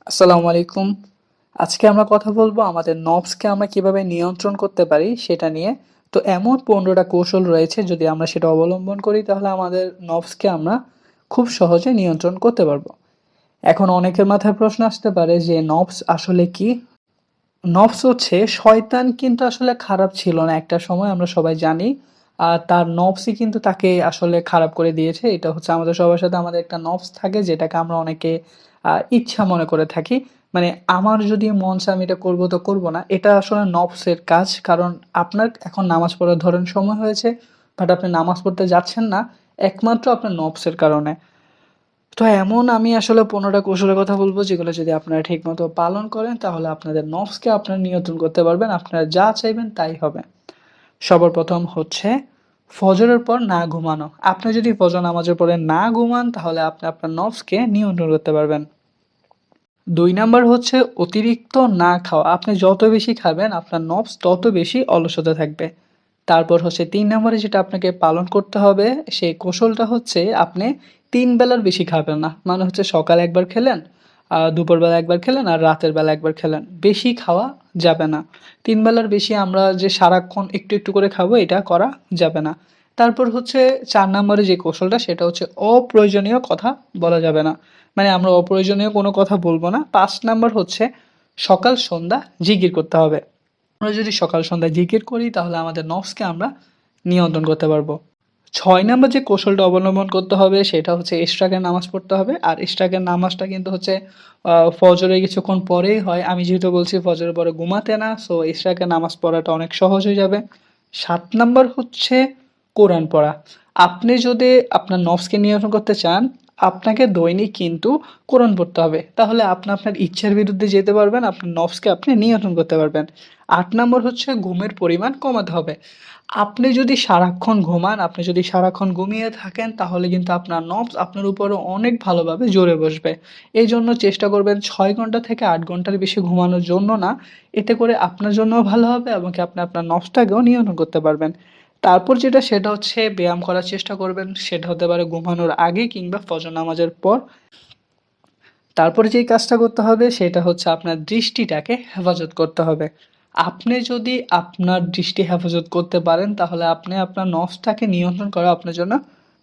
আসসালামু আলাইকুম। আজকে আমরা কথা বলবো আমাদের নবসকে আমরা কিভাবে নিয়ন্ত্রণ করতে পারি সেটা নিয়ে। তো এমন ১৫টা কৌশল রয়েছে, যদি আমরা সেটা অবলম্বন করি তাহলে আমাদের নবসকে আমরা খুব সহজে নিয়ন্ত্রণ করতে পারবো। এখন অনেকের মাথায় প্রশ্ন আসতে পারে যে নবস আসলে কি? নফস হচ্ছে শয়তান, কিন্তু আসলে খারাপ ছিল না একটা সময়, আমরা সবাই জানি। আর তার নফসই কিন্তু তাকে আসলে খারাপ করে দিয়েছে। এটা হচ্ছে আমাদের সবার সাথে আমাদের একটা নফস থাকে, যেটাকে আমরা অনেকে ইচ্ছা মনে করে থাকি। মানে আমার যদি মন চায় আমি এটা করব তো করব না। এটা আসলে নফসের কাজ। কারণ আপনার এখন নামাজ পড়ার ধরেন সময় হয়েছে, বাট আপনি নামাজ পড়তে যাচ্ছেন না, একমাত্র আপনার নফসের কারণে। তো এমন আমি আসলে ১৫টা কৌশলের কথা বলব, যেগুলো যদি আপনারা ঠিকমতো পালন করেন তাহলে আপনাদের নফসকে আপনারা নিয়ন্ত্রণ করতে পারবেন। আপনারা যা চাইবেন তাই হবে। সবার প্রথম হচ্ছে ফজরের পর না ঘুমানো। আপনি যদি ফজর নামাজের পরে না ঘুমান তাহলে আপনি আপনার নফসকে নিয়ন্ত্রণ করতে পারবেন। ২ নাম্বার হচ্ছে অতিরিক্ত না খাওয়া। আপনি যত বেশি খাবেন আপনার নফস তত বেশি অলসতা থাকবে। তারপর হচ্ছে ৩ নাম্বারে যেটা আপনাকে পালন করতে হবে, সেই কৌশলটা হচ্ছে আপনি ৩ বেলার বেশি খাবেন না। মানে হচ্ছে সকালে একবার খেলেন, দুপুরবেলা একবার খেলেন আর রাতের বেলা একবার খেলেন। বেশি খাওয়া যাবে না। ৩ বেলার বেশি আমরা যে সারাক্ষণ একটু, একটু করে খাবো এটা করা যাবে না। তারপর হচ্ছে ৪ নাম্বারে যে কৌশলটা সেটা হচ্ছে অপ্রয়োজনীয় কথা বলা যাবে না। মানে আমরা অপ্রয়োজনীয় কোনো কথা বলবো না। ৫ নাম্বার হচ্ছে সকাল সন্ধ্যা জিকির করতে হবে। আমরা যদি সকাল সন্ধ্যা জিকির করি তাহলে আমাদের নফসকে আমরা নিয়ন্ত্রণ করতে পারবো। ৬ নাম্বার যে কৌশলটা অবলম্বন করতে হবে সেটা হচ্ছে ইশরাকের নামাজ পড়তে হবে। আর ইশরাকের নামাজটা কিন্তু হচ্ছে ফজরের কিছুক্ষণ পরেই হয়। আমি যেহেতু বলছি ফজরের পরে ঘুমাতে না, সো ইশরাকের নামাজ পড়াটা অনেক সহজ হয়ে যাবে। ৭ নাম্বার হচ্ছে কোরআন পড়া। আপনি যদি আপনার নফসকে নিয়ন্ত্রণ করতে চান, আপনাকে দৈনিক কিন্তু কোরআন পড়তে হবে। তাহলে আপনি আপনার ইচ্ছার বিরুদ্ধে যেতে পারবেন, আপনার নফসকে আপনি নিয়ন্ত্রণ করতে পারবেন। ৮ নাম্বার হচ্ছে ঘুমের পরিমাণ কমাতে হবে। আপনি যদি সারাক্ষণ ঘুমান, আপনি যদি সারাক্ষণ ঘুমিয়ে থাকেন তাহলে কিন্তু আপনার নফস আপনার উপরে অনেক ভালোভাবে জোরে বসবে। এইজন্য চেষ্টা করবেন ৬ ঘন্টা থেকে ৮ ঘন্টার বেশি ঘুমানোর জন্য না। এতে করে আপনার জন্যও ভালো হবে এবং কি আপনি আপনার নফসটাকেও নিয়ন্ত্রণ করতে পারবেন। তারপর যেটা সেটা হচ্ছে ব্যায়াম করার চেষ্টা করবেন। সেটা হতে পারে ঘুমানোর আগে কিংবা ফজর নামাজের পর। তারপরে যেই কাজটা করতে হবে সেটা হচ্ছে আপনার দৃষ্টিটাকে হেফাজত করতে হবে। আপনি যদি আপনার দৃষ্টি হেফাজত করতে পারেন তাহলে আপনি আপনার নফসটাকে নিয়ন্ত্রণ করা আপনার জন্য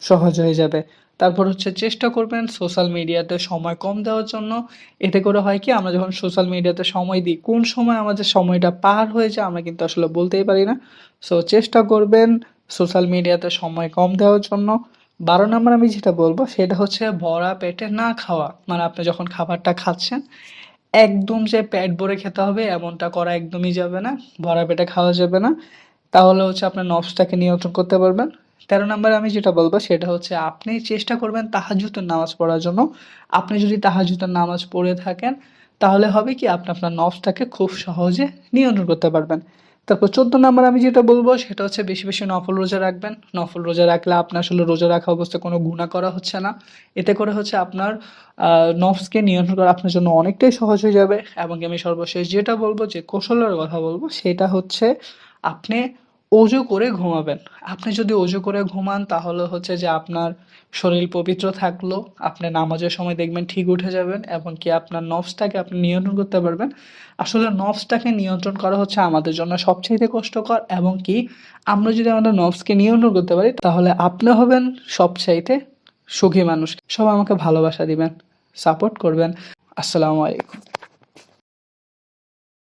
সহজ হয়ে যাবে। তারপর হচ্ছে চেষ্টা করবেন সোশ্যাল মিডিয়াতে সময় কম দেওয়ার জন্য। এতে করে হয় কি, আমরা যখন সোশ্যাল মিডিয়াতে সময় দিই, কোন সময় আমাদের সময়টা পার হয়ে যায় আমরা কিন্তু আসলে বলতেই পারি না। সো চেষ্টা করবেন সোশ্যাল মিডিয়াতে সময় কম দেওয়ার জন্য। ১২ নাম্বার আমি যেটা বলবো সেটা হচ্ছে ভরা পেটে না খাওয়া। মানে আপনি যখন খাবারটা খাচ্ছেন একদম যে পেট ভরে খেতে হবে এমনটা করা একদমই যাবে না। ভরা পেটে খাওয়া যাবে না। তাহলে হচ্ছে আপনার নফসটাকে নিয়ন্ত্রণ করতে পারবেন। ১৩ নাম্বারে আমি যেটা বলবো সেটা হচ্ছে আপনি চেষ্টা করবেন তাহাজ্জুদের নামাজ পড়ার জন্য। আপনি যদি তাহাজ্জুদের নামাজ পড়ে থাকেন তাহলে হবে কি, আপনি আপনার নফসটাকে খুব সহজে নিয়ন্ত্রণ করতে পারবেন। তারপর ১৪ নাম্বার আমি যেটা বলবো সেটা হচ্ছে বেশি, বেশি নফল রোজা রাখবেন। নফল রোজা রাখলে আপনার আসলে রোজা রাখা অবস্থায় কোনো গুনাহ করা হচ্ছে না। এতে করে হচ্ছে আপনার নফসকে নিয়ন্ত্রণ করা আপনার জন্য অনেকটাই সহজ হয়ে যাবে। এবং আমি সর্বশেষ যেটা বলবো, যে কৌশলের কথা বলবো সেটা হচ্ছে আপনি অজু করে ঘুমাবেন। আপনি যদি অজু করে ঘুমান তাহলে হচ্ছে যে আপনার শরীর পবিত্র থাকলো, আপনি নামাজের সময় দেখবেন ঠিক উঠে যাবেন এবং কি আপনার নফসটাকে আপনি নিয়ন্ত্রণ করতে পারবেন। আসলে নফসটাকে নিয়ন্ত্রণ করা হচ্ছে আমাদের জন্য সবচাইতে কষ্টকর, এবং কি আমরা যদি আমাদের নফসকে নিয়ন্ত্রণ করতে পারি তাহলে আপনি হবেন সবচাইতে সুখী মানুষ। সবাই আমাকে ভালোবাসা দিবেন, সাপোর্ট করবেন। আসসালামু আলাইকুম।